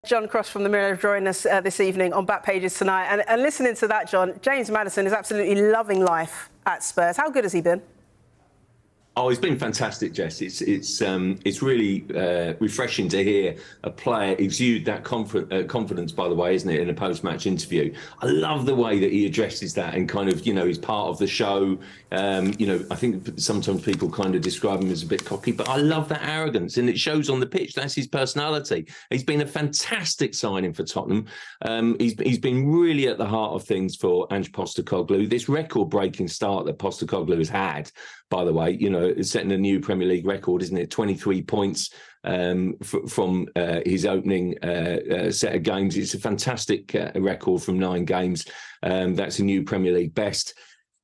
John Cross from the Mirror joining us this evening on Back Pages tonight. And listening to that, John, James Maddison is absolutely loving life at Spurs. How good has he been? Oh, it's been fantastic, Jess. It's really refreshing to hear a player exude that confidence, by the way, isn't it, in a post-match interview. I love the way that he addresses that and kind of, he's part of the show. I think sometimes people kind of describe him as a bit cocky, but I love that arrogance, and it shows on the pitch. That's his personality. He's been a fantastic signing for Tottenham. He's been really at the heart of things for Ange Postecoglou. This record-breaking start that Postecoglou has had, by the way, it's setting a new Premier League record, isn't it? 23 points from his opening set of games. It's a fantastic record from 9 games. That's a new Premier League best.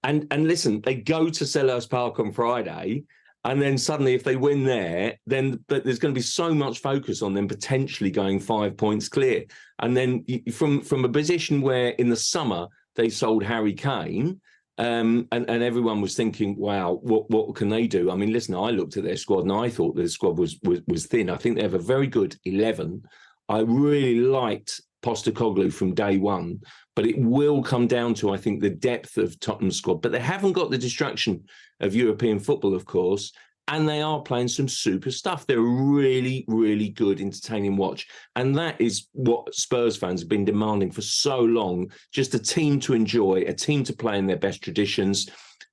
And listen, they go to Selhurst Park on Friday, and then suddenly if they win there, then there's going to be so much focus on them potentially going 5 points clear. And then from a position where in the summer they sold Harry Kane, and everyone was thinking, wow, what can they do? I mean, listen, I looked at their squad and I thought their squad was thin. I think they have a very good 11. I really liked Postecoglou from day one, but it will come down to, I think, the depth of Tottenham's squad. But they haven't got the distraction of European football, of course, and they are playing some super stuff. They're a really, really good, entertaining watch. And that is what Spurs fans have been demanding for so long, just a team to enjoy, a team to play in their best traditions.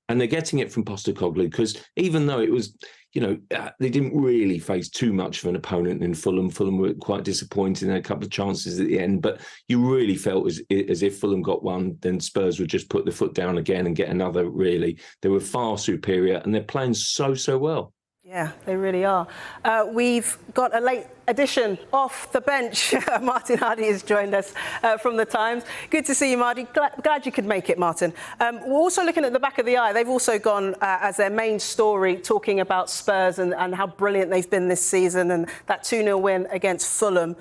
And they're getting it from Postecoglou because even though it was, they didn't really face too much of an opponent in Fulham. Fulham were quite disappointing in a couple of chances at the end, but you really felt as if Fulham got one, then Spurs would just put the foot down again and get another, really. They were far superior and they're playing so well. Yeah, they really are. We've got a late addition off the bench. Martin Hardy has joined us from The Times. Good to see you, Marty. Glad you could make it, Martin. We're also looking at the back of the eye. They've also gone as their main story talking about Spurs and how brilliant they've been this season and that 2-0 win against Fulham.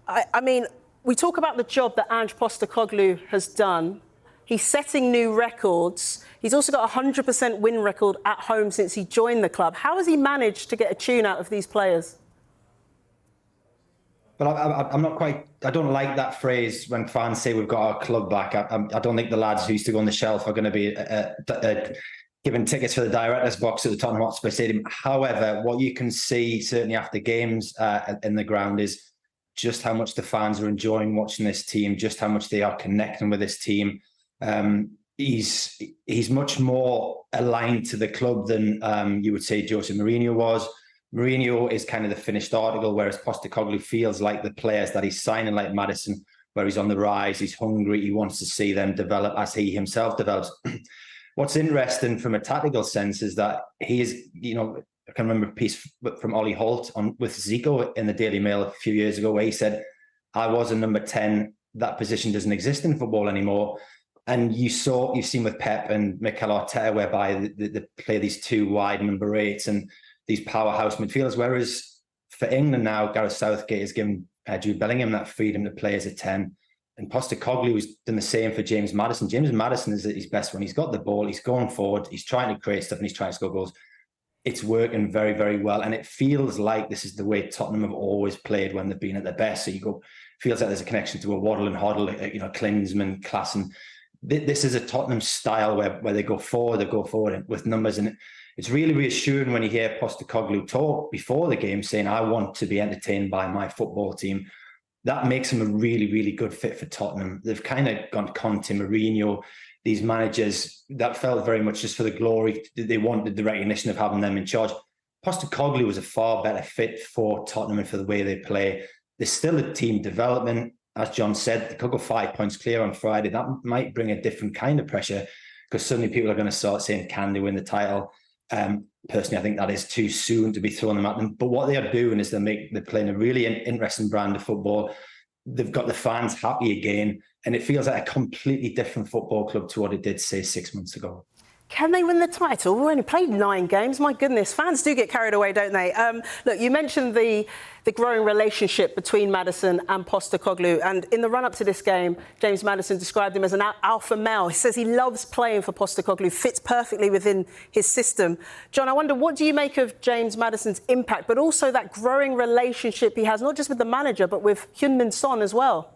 I mean, we talk about the job that Ange Postecoglou has done. He's setting new records. He's also got a 100% win record at home since he joined the club. How has he managed to get a tune out of these players? But I'm not quite... I don't like that phrase when fans say we've got our club back. I don't think the lads who used to go on the shelf are going to be given tickets for the director's box at the Tottenham Hotspur Stadium. However, what you can see, certainly after games in the ground, is just how much the fans are enjoying watching this team, just how much they are connecting with this team. He's much more aligned to the club than you would say Jose Mourinho was. Mourinho is kind of the finished article, whereas Postecoglou feels like the players that he's signing, like Maddison, where he's on the rise, he's hungry, he wants to see them develop as he himself develops. What's interesting from a tactical sense is that he is, I can remember a piece from Ollie Holt with Zico in the Daily Mail a few years ago where he said, I was a number 10, that position doesn't exist in football anymore. And you've seen with Pep and Mikel Arteta, whereby they play these 2 wide number 8s and these powerhouse midfielders. Whereas for England now, Gareth Southgate has given Jude Bellingham that freedom to play as a 10. And Postecoglou has done the same for James Maddison. James Maddison is at his best when he's got the ball, he's going forward, he's trying to create stuff and he's trying to score goals. It's working very, very well. And it feels like this is the way Tottenham have always played when they've been at their best. So feels like there's a connection to a Waddle and Hoddle, Klinsmann, Klassen. This is a Tottenham style where they go forward with numbers. And it's really reassuring when you hear Postecoglou talk before the game saying, I want to be entertained by my football team. That makes him a really, really good fit for Tottenham. They've kind of gone Conte, Mourinho, these managers that felt very much just for the glory. They wanted the recognition of having them in charge. Postecoglou was a far better fit for Tottenham and for the way they play. There's still a team development. As John said, they could go 5 points clear on Friday. That might bring a different kind of pressure because suddenly people are going to start saying, can they win the title? Personally, I think that is too soon to be throwing them at them. But what they are doing is they're playing a really interesting brand of football. They've got the fans happy again. And it feels like a completely different football club to what it did, say, 6 months ago. Can they win the title? We've only played 9 games. My goodness, fans do get carried away, don't they? Look, you mentioned the growing relationship between Maddison and Postecoglou. And in the run-up to this game, James Maddison described him as an alpha male. He says he loves playing for Postecoglou, fits perfectly within his system. John, I wonder, what do you make of James Maddison's impact, but also that growing relationship he has, not just with the manager, but with Heung-min Son as well?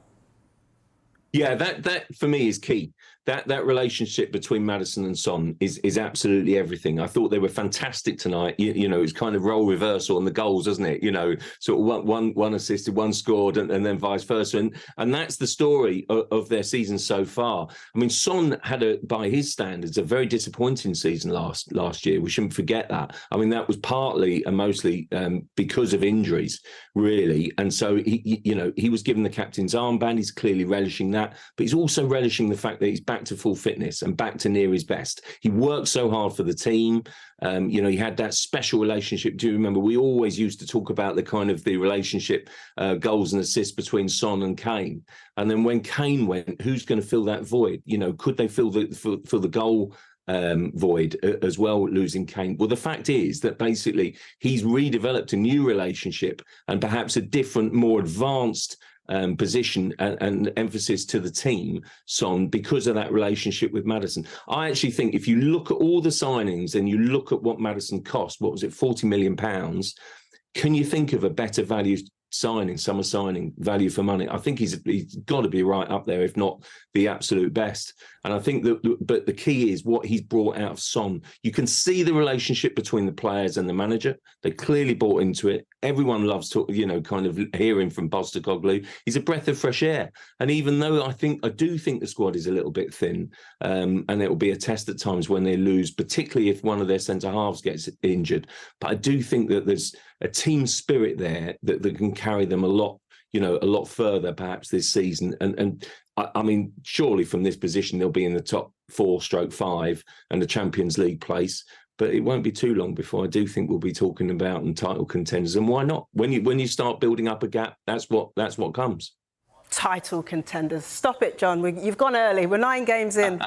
Yeah, that for me is key. That relationship between Maddison and Son is absolutely everything. I thought they were fantastic tonight. You know, it's kind of role reversal on the goals, isn't it? You know, sort of one assisted, one scored, and then vice versa. And that's the story of their season so far. I mean, Son had, by his standards, a very disappointing season last year. We shouldn't forget that. I mean, that was partly and mostly because of injuries, really. And so he was given the captain's armband. He's clearly relishing that, but he's also relishing the fact that he's back to full fitness and back to near his best. He worked so hard for the team. He had that special relationship. Do you remember? We always used to talk about the relationship, goals and assists between Son and Kane. And then when Kane went, who's going to fill that void? You know, could they fill the goal void as well, losing Kane? Well, the fact is that basically he's redeveloped a new relationship and perhaps a different, more advanced position and emphasis to the team, Son, because of that relationship with Maddison. I actually think if you look at all the signings and you look at what Maddison cost, what was it, £40 million? Can you think of a better value summer signing, value for money? I think he's got to be right up there, if not the absolute best. And I think but the key is what he's brought out of Son. You can see the relationship between the players and the manager. They clearly bought into it. Everyone loves kind of hearing from Postecoglou. He's a breath of fresh air. And even though I do think the squad is a little bit thin, and it will be a test at times when they lose, particularly if one of their centre halves gets injured. But I do think that there's a team spirit there that can carry them a lot further perhaps this season. And I mean, surely from this position they'll be in the top 4/5 and the Champions League place. But it won't be too long before I do think we'll be talking about title contenders. And why not? When you start building up a gap, that's what comes. Title contenders. Stop it, John. You've gone early. We're 9 games in.